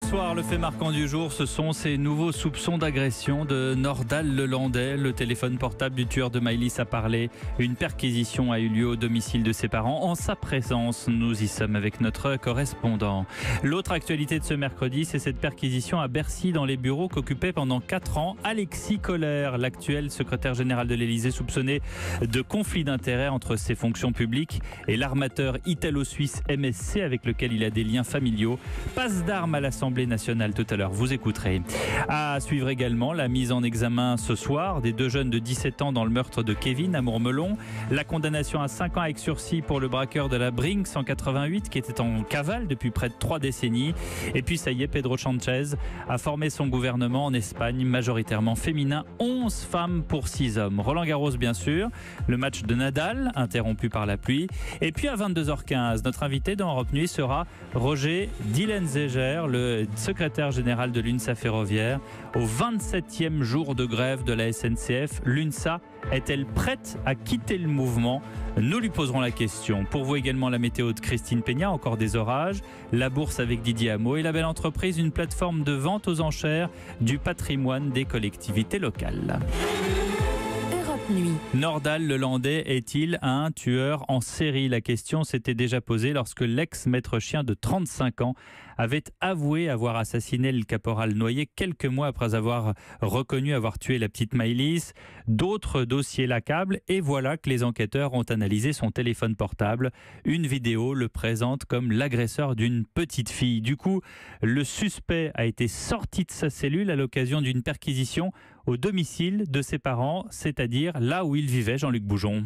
soir, le fait marquant du jour, ce sont ces nouveaux soupçons d'agression de Nordal Lelandais. Le téléphone portable du tueur de Maëlys a parlé. Une perquisition a eu lieu au domicile de ses parents. En sa présence, nous y sommes avec notre correspondant. L'autre actualité de ce mercredi, c'est cette perquisition à Bercy dans les bureaux qu'occupait pendant 4 ans Alexis Kohler, l'actuel secrétaire général de l'Élysée, soupçonné de conflit d'intérêts entre ses fonctions publiques et l'armateur italo-suisse MSC avec lequel il a des liens familiaux. Passe d'armes à l'Assemblée nationale tout à l'heure, vous écouterez. À suivre également la mise en examen ce soir des 2 jeunes de 17 ans dans le meurtre de Kevin à Mourmelon. La condamnation à 5 ans avec sursis pour le braqueur de la Brinks 188 qui était en cavale depuis près de 3 décennies. Et puis ça y est, Pedro Sanchez a formé son gouvernement en Espagne, majoritairement féminin, 11 femmes pour 6 hommes. Roland Garros bien sûr, le match de Nadal interrompu par la pluie. Et puis à 22h15, notre invité dans Europe Nuit sera Roger Dillenzeger, le secrétaire général de l'UNSA Ferroviaire. Au 27e jour de grève de la SNCF, l'UNSA est-elle prête à quitter le mouvement? Nous lui poserons la question. Pour vous également, la météo de Christine Peña, encore des orages, la bourse avec Didier Hameau et la belle entreprise, une plateforme de vente aux enchères du patrimoine des collectivités locales. Nuit. Nordal Lelandais est-il un tueur en série? La question s'était déjà posée lorsque l'ex-maître chien de 35 ans avait avoué avoir assassiné le caporal Noyer quelques mois après avoir reconnu avoir tué la petite Maëlys. D'autres dossiers l'accablent et voilà que les enquêteurs ont analysé son téléphone portable. Une vidéo le présente comme l'agresseur d'une petite fille. Du coup, le suspect a été sorti de sa cellule à l'occasion d'une perquisition au domicile de ses parents, c'est-à-dire là où il vivait, Jean-Luc Boujon.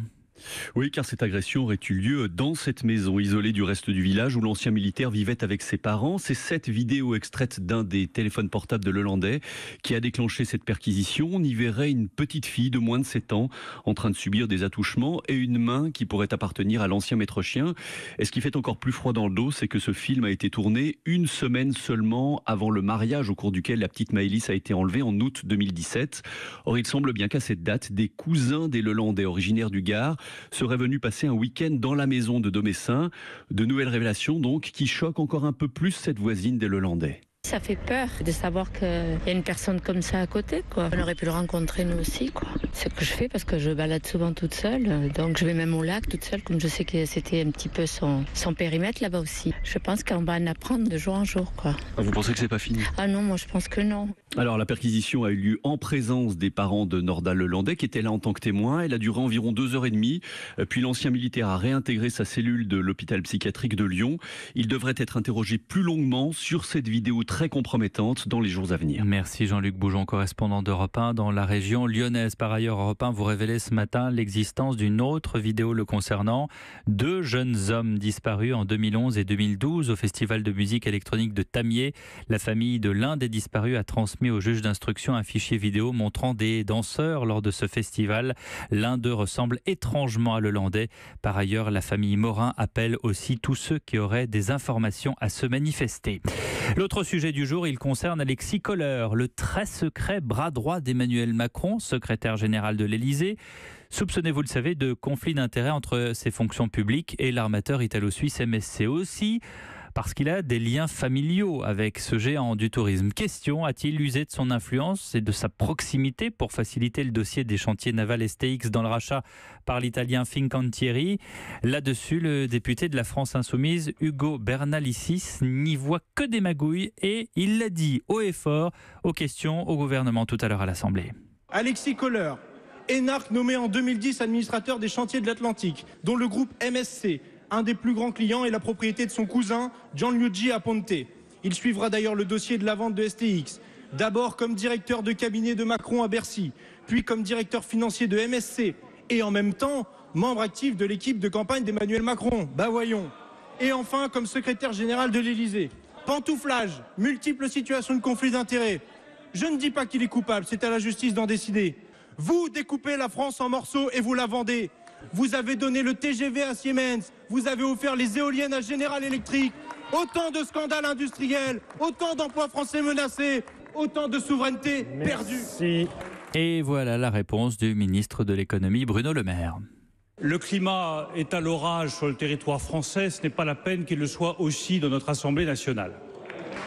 Oui, car cette agression aurait eu lieu dans cette maison isolée du reste du village où l'ancien militaire vivait avec ses parents. C'est cette vidéo extraite d'un des téléphones portables de Lelandais qui a déclenché cette perquisition. On y verrait une petite fille de moins de 7 ans en train de subir des attouchements et une main qui pourrait appartenir à l'ancien maître chien. Et ce qui fait encore plus froid dans le dos, c'est que ce film a été tourné 1 semaine seulement avant le mariage au cours duquel la petite Maëlys a été enlevée en août 2017. Or, il semble bien qu'à cette date, des cousins des Lelandais originaires du Gard serait venu passer un week-end dans la maison de Domessin. De nouvelles révélations donc qui choquent encore un peu plus cette voisine des Lelandais. Ça fait peur de savoir qu'il y a une personne comme ça à côté, quoi. On aurait pu le rencontrer nous aussi, quoi. C'est ce que je fais parce que je balade souvent toute seule. Donc je vais même au lac toute seule, comme je sais que c'était un petit peu son périmètre là-bas aussi. Je pense qu'on va en apprendre de jour en jour, quoi. Vous pensez que c'est pas fini? Ah non, moi je pense que non. Alors la perquisition a eu lieu en présence des parents de Nordal Lelandais qui étaient là en tant que témoins. Elle a duré environ 2h30. Puis l'ancien militaire a réintégré sa cellule de l'hôpital psychiatrique de Lyon. Il devrait être interrogé plus longuement sur cette vidéo très compromettante dans les jours à venir. Merci Jean-Luc Boujon, correspondant d'Europe 1 dans la région lyonnaise. Par ailleurs, Europe 1 vous révélait ce matin l'existence d'une autre vidéo le concernant. 2 jeunes hommes disparus en 2011 et 2012 au festival de musique électronique de Tamier. La famille de l'un des disparus a transmis au juge d'instruction un fichier vidéo montrant des danseurs lors de ce festival. L'un d'eux ressemble étrangement à Lelandais. Par ailleurs, la famille Morin appelle aussi tous ceux qui auraient des informations à se manifester. L'autre sujet du jour, il concerne Alexis Kohler, le très secret bras droit d'Emmanuel Macron, secrétaire général de l'Élysée. Soupçonné, vous le savez, de conflit d'intérêts entre ses fonctions publiques et l'armateur italo-suisse MSC aussi, parce qu'il a des liens familiaux avec ce géant du tourisme. Question, a-t-il usé de son influence et de sa proximité pour faciliter le dossier des chantiers navals STX dans le rachat par l'italien Fincantieri? Là-dessus, le député de la France Insoumise, Ugo Bernalicis, n'y voit que des magouilles et il l'a dit haut et fort aux questions au gouvernement tout à l'heure à l'Assemblée. Alexis Kohler, énarque nommé en 2010 administrateur des chantiers de l'Atlantique, dont le groupe MSC, un des plus grands clients, est la propriété de son cousin Gianluigi Aponte. Il suivra d'ailleurs le dossier de la vente de STX, d'abord comme directeur de cabinet de Macron à Bercy, puis comme directeur financier de MSC, et en même temps membre actif de l'équipe de campagne d'Emmanuel Macron. Bah voyons. Et enfin comme secrétaire général de l'Élysée. Pantouflage, multiples situations de conflit d'intérêts. Je ne dis pas qu'il est coupable, c'est à la justice d'en décider. Vous découpez la France en morceaux et vous la vendez. Vous avez donné le TGV à Siemens, vous avez offert les éoliennes à General Electric. Autant de scandales industriels, autant d'emplois français menacés, autant de souveraineté perdue. Et voilà la réponse du ministre de l'économie Bruno Le Maire. Le climat est à l'orage sur le territoire français, ce n'est pas la peine qu'il le soit aussi dans notre Assemblée nationale.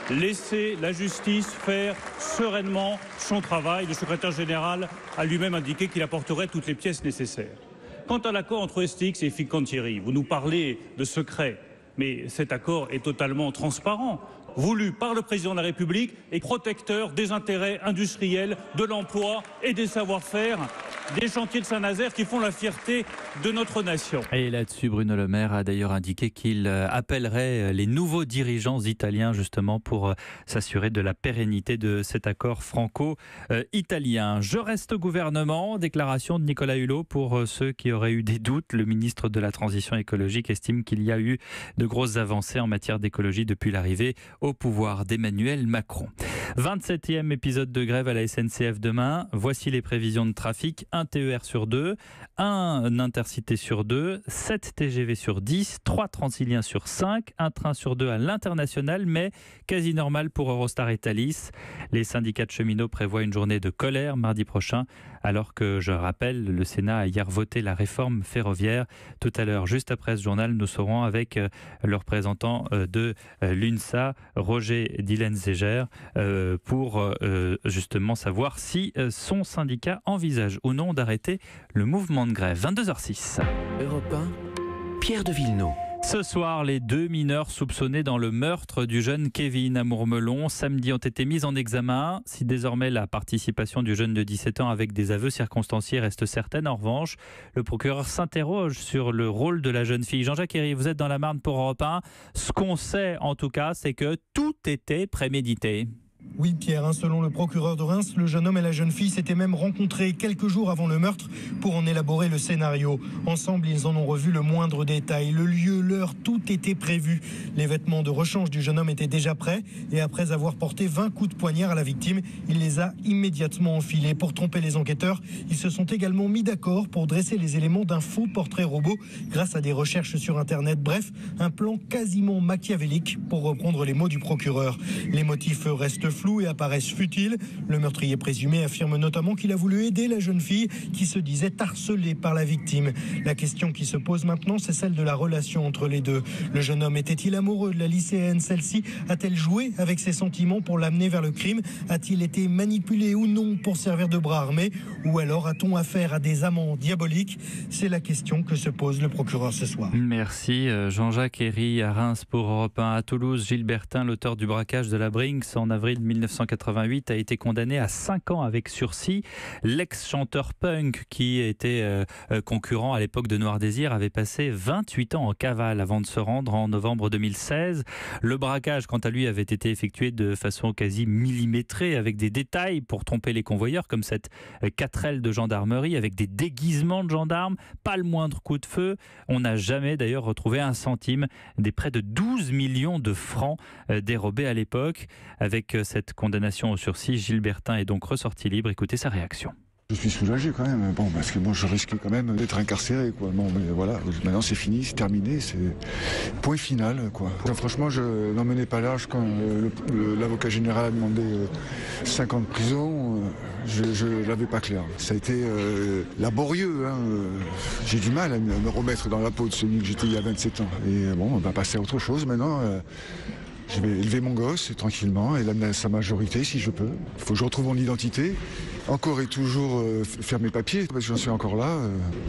laisser la justice faire sereinement son travail. Le secrétaire général a lui-même indiqué qu'il apporterait toutes les pièces nécessaires. Quant à l'accord entre STX et Fincantieri, vous nous parlez de secret, mais cet accord est totalement transparent, voulu par le président de la République et protecteur des intérêts industriels, de l'emploi et des savoir-faire des chantiers de Saint-Nazaire qui font la fierté de notre nation. Et là-dessus, Bruno Le Maire a d'ailleurs indiqué qu'il appellerait les nouveaux dirigeants italiens justement pour s'assurer de la pérennité de cet accord franco-italien. Je reste au gouvernement, déclaration de Nicolas Hulot pour ceux qui auraient eu des doutes. Le ministre de la Transition écologique estime qu'il y a eu de grosses avancées en matière d'écologie depuis l'arrivée au pouvoir d'Emmanuel Macron. 27e épisode de grève à la SNCF demain. Voici les prévisions de trafic. 1 TER sur 2, 1 Intercité sur 2, 7 TGV sur 10, 3 Transiliens sur 5, 1 train sur 2 à l'international, mais quasi normal pour Eurostar et Thalys. Les syndicats de cheminots prévoient une journée de colère mardi prochain, alors que, je rappelle, le Sénat a hier voté la réforme ferroviaire. Tout à l'heure, juste après ce journal, nous serons avec le représentant de l'UNSA, Roger Dillenzéger, pour justement savoir si son syndicat envisage ou non d'arrêter le mouvement de grève. 22h06. Europe 1, Pierre de Villeneuve. Ce soir, les 2 mineurs soupçonnés dans le meurtre du jeune Kevin à Mourmelon samedi ont été mis en examen. Si désormais la participation du jeune de 17 ans avec des aveux circonstanciés reste certaine, en revanche, le procureur s'interroge sur le rôle de la jeune fille. Jean-Jacques Herry, vous êtes dans la Marne pour Europe 1. Ce qu'on sait en tout cas, c'est que tout était prémédité. Oui Pierre, selon le procureur de Reims, le jeune homme et la jeune fille s'étaient même rencontrés quelques jours avant le meurtre pour en élaborer le scénario. Ensemble, ils en ont revu le moindre détail, le lieu, l'heure, tout était prévu. Les vêtements de rechange du jeune homme étaient déjà prêts et après avoir porté 20 coups de poignard à la victime, il les a immédiatement enfilés. Pour tromper les enquêteurs, ils se sont également mis d'accord pour dresser les éléments d'un faux portrait robot grâce à des recherches sur Internet. Bref, un plan quasiment machiavélique pour reprendre les mots du procureur. Les motifs restent flous et apparaissent futiles. Le meurtrier présumé affirme notamment qu'il a voulu aider la jeune fille qui se disait harcelée par la victime. La question qui se pose maintenant, c'est celle de la relation entre les deux. Le jeune homme était-il amoureux de la lycéenne? Celle-ci a-t-elle joué avec ses sentiments pour l'amener vers le crime? A-t-il été manipulé ou non pour servir de bras armé? Ou alors a-t-on affaire à des amants diaboliques? C'est la question que se pose le procureur ce soir. Merci Jean-Jacques Herry à Reims pour Europe 1. À Toulouse, Gilles Bertin, l'auteur du braquage de la Brinks en avril 1988, a été condamné à 5 ans avec sursis. L'ex-chanteur punk qui était concurrent à l'époque de Noir Désir avait passé 28 ans en cavale avant de se rendre en novembre 2016. Le braquage, quant à lui, avait été effectué de façon quasi millimétrée avec des détails pour tromper les convoyeurs comme cette 4L de gendarmerie avec des déguisements de gendarmes, pas le moindre coup de feu. On n'a jamais d'ailleurs retrouvé un centime des près de 12 millions de francs dérobés à l'époque. Avec cette condamnation au sursis, Gilles Bertin est donc ressorti libre. Écoutez sa réaction. Je suis soulagé quand même, bon, parce que moi je risquais quand même d'être incarcéré, quoi. Bon, mais voilà, maintenant c'est fini, c'est terminé, c'est point final, quoi. Franchement, je n'en menais pas large quand l'avocat général a demandé 5 ans de prison, je l'avais pas clair. Ça a été laborieux, hein. J'ai du mal à me remettre dans la peau de celui que j'étais il y a 27 ans. Et bon, on va passer à autre chose maintenant. Je vais élever mon gosse tranquillement et l'amener à sa majorité si je peux. Il faut que je retrouve mon identité, encore et toujours faire mes papiers, parce que j'en suis encore là,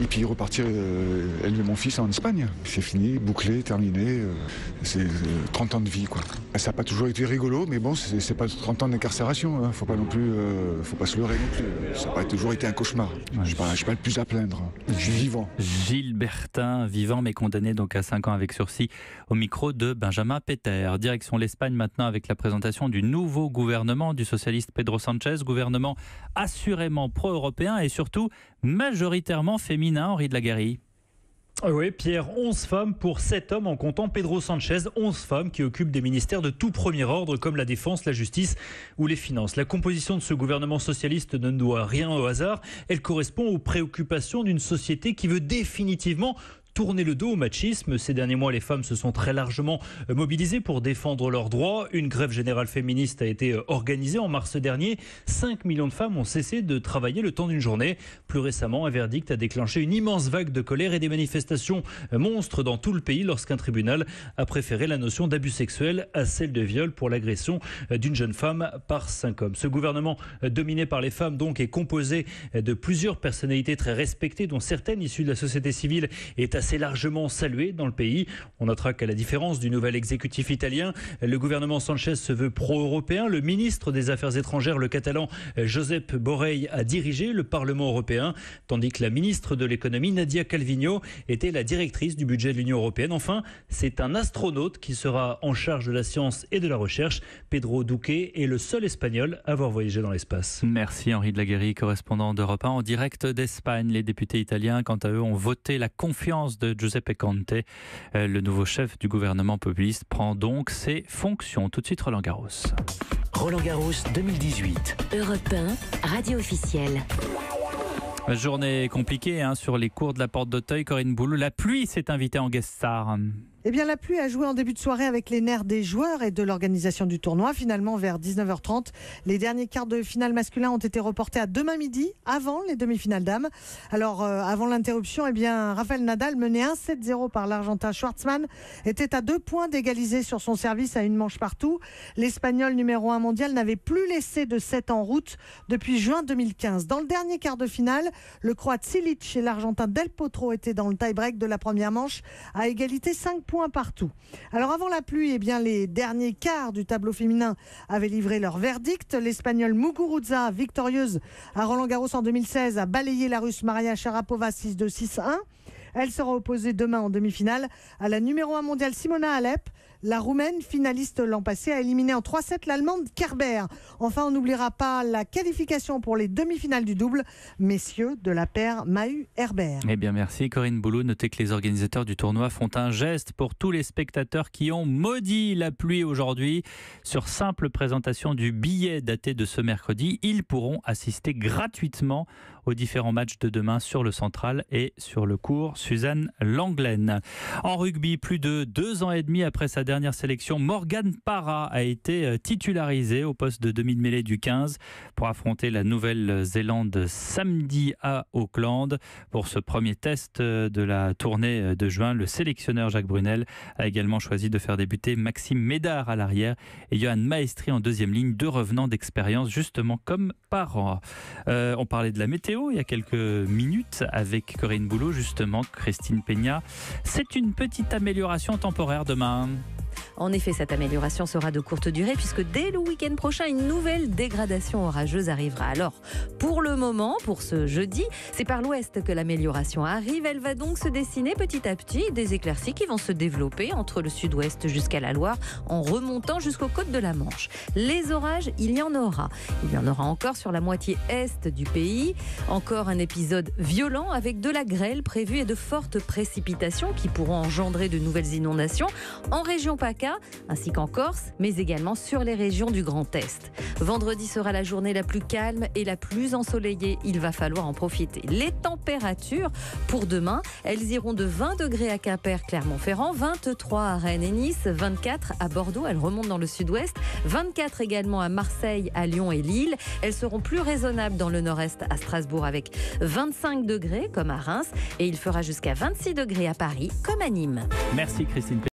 et puis repartir élever mon fils en Espagne. C'est fini, bouclé, terminé, c'est 30 ans de vie, quoi. Ça n'a pas toujours été rigolo, mais bon, c'est pas 30 ans d'incarcération, hein. Faut pas non plus, faut pas se leurrer non plus. Ça n'a pas toujours été un cauchemar. Je suis pas le plus à plaindre. Je suis vivant. Gilles Bertin, vivant mais condamné donc à 5 ans avec sursis, au micro de Benjamin Péter. Direction l'Espagne maintenant avec la présentation du nouveau gouvernement du socialiste Pedro Sánchez, gouvernement assurément pro-européen et surtout majoritairement féminin, Henri de la Garry. Oui, Pierre, 11 femmes pour 7 hommes en comptant Pedro Sánchez. 11 femmes qui occupent des ministères de tout premier ordre comme la défense, la justice ou les finances. La composition de ce gouvernement socialiste ne doit rien au hasard. Elle correspond aux préoccupations d'une société qui veut définitivement tourner le dos au machisme. Ces derniers mois, les femmes se sont très largement mobilisées pour défendre leurs droits. Une grève générale féministe a été organisée en mars dernier. 5 millions de femmes ont cessé de travailler le temps d'une journée. Plus récemment, un verdict a déclenché une immense vague de colère et des manifestations monstres dans tout le pays lorsqu'un tribunal a préféré la notion d'abus sexuel à celle de viol pour l'agression d'une jeune femme par 5 hommes. Ce gouvernement dominé par les femmes donc est composé de plusieurs personnalités très respectées, dont certaines issues de la société civile, est assez largement salué dans le pays. On notera qu'à la différence du nouvel exécutif italien, le gouvernement Sanchez se veut pro-européen. Le ministre des Affaires étrangères, le catalan Josep Borrell, a dirigé le Parlement européen, tandis que la ministre de l'économie, Nadia Calviño, était la directrice du budget de l'Union européenne. Enfin, c'est un astronaute qui sera en charge de la science et de la recherche. Pedro Duque est le seul Espagnol à avoir voyagé dans l'espace. Merci Henri de Laguérie, correspondant d'Europe 1 en direct d'Espagne. Les députés italiens, quant à eux, ont voté la confiance de Giuseppe Conte. Le nouveau chef du gouvernement populiste prend donc ses fonctions. Tout de suite, Roland Garros. Roland Garros 2018. Europe 1, radio officielle. Journée compliquée sur les cours de la Porte d'Auteuil. Corinne Boulou, la pluie s'est invitée en guest star. Eh bien, la pluie a joué en début de soirée avec les nerfs des joueurs et de l'organisation du tournoi. Finalement, vers 19h30, les derniers quarts de finale masculins ont été reportés à demain midi, avant les demi-finales dames. Alors, avant l'interruption, eh bien, Rafael Nadal, mené 1-7-0 par l'Argentin Schwartzmann, était à 2 points d'égaliser sur son service à une manche partout. L'Espagnol numéro 1 mondial n'avait plus laissé de 7 en route depuis juin 2015. Dans le dernier quart de finale, le Croate Cilic et l'Argentin Del Potro étaient dans le tie-break de la première manche à égalité 5 points partout. Alors avant la pluie, eh bien, les derniers quarts du tableau féminin avaient livré leur verdict. L'Espagnole Muguruza, victorieuse à Roland-Garros en 2016, a balayé la Russe Maria Sharapova 6-2, 6-1. Elle sera opposée demain en demi-finale à la numéro 1 mondiale Simona Halep. La Roumaine, finaliste l'an passé, a éliminé en 3-7 l'Allemande Kerber. Enfin, on n'oubliera pas la qualification pour les demi-finales du double, messieurs, de la paire Mahut-Herbert. Eh bien, merci Corinne Boulou. Notez que les organisateurs du tournoi font un geste pour tous les spectateurs qui ont maudit la pluie aujourd'hui. Sur simple présentation du billet daté de ce mercredi, ils pourront assister gratuitement aux différents matchs de demain sur le Central et sur le cours Suzanne Langlaine. En rugby, plus de 2 ans et demi après sa dernière sélection, Morgan Parra a été titularisé au poste de demi-de-mêlée du 15 pour affronter la Nouvelle-Zélande samedi à Auckland. Pour ce premier test de la tournée de juin, le sélectionneur Jacques Brunel a également choisi de faire débuter Maxime Médard à l'arrière et Johan Maestri en deuxième ligne, 2 revenants d'expérience justement comme Parra. On parlait de la météo il y a quelques minutes avec Corinne Boulou, justement, Christine Peña. C'est une petite amélioration temporaire demain. En effet, cette amélioration sera de courte durée puisque dès le week-end prochain, une nouvelle dégradation orageuse arrivera. Alors, pour le moment, pour ce jeudi, c'est par l'ouest que l'amélioration arrive. Elle va donc se dessiner petit à petit, des éclaircies qui vont se développer entre le sud-ouest jusqu'à la Loire, en remontant jusqu'aux côtes de la Manche. Les orages, il y en aura. Il y en aura encore sur la moitié est du pays. Encore un épisode violent avec de la grêle prévue et de fortes précipitations qui pourront engendrer de nouvelles inondations en région PACA, ainsi qu'en Corse, mais également sur les régions du Grand Est. Vendredi sera la journée la plus calme et la plus ensoleillée. Il va falloir en profiter. Les températures pour demain, elles iront de 20 degrés à Quimper, Clermont-Ferrand, 23 à Rennes et Nice, 24 à Bordeaux, elles remontent dans le sud-ouest, 24 également à Marseille, à Lyon et Lille. Elles seront plus raisonnables dans le nord-est à Strasbourg avec 25 degrés comme à Reims et il fera jusqu'à 26 degrés à Paris comme à Nîmes. Merci Christine.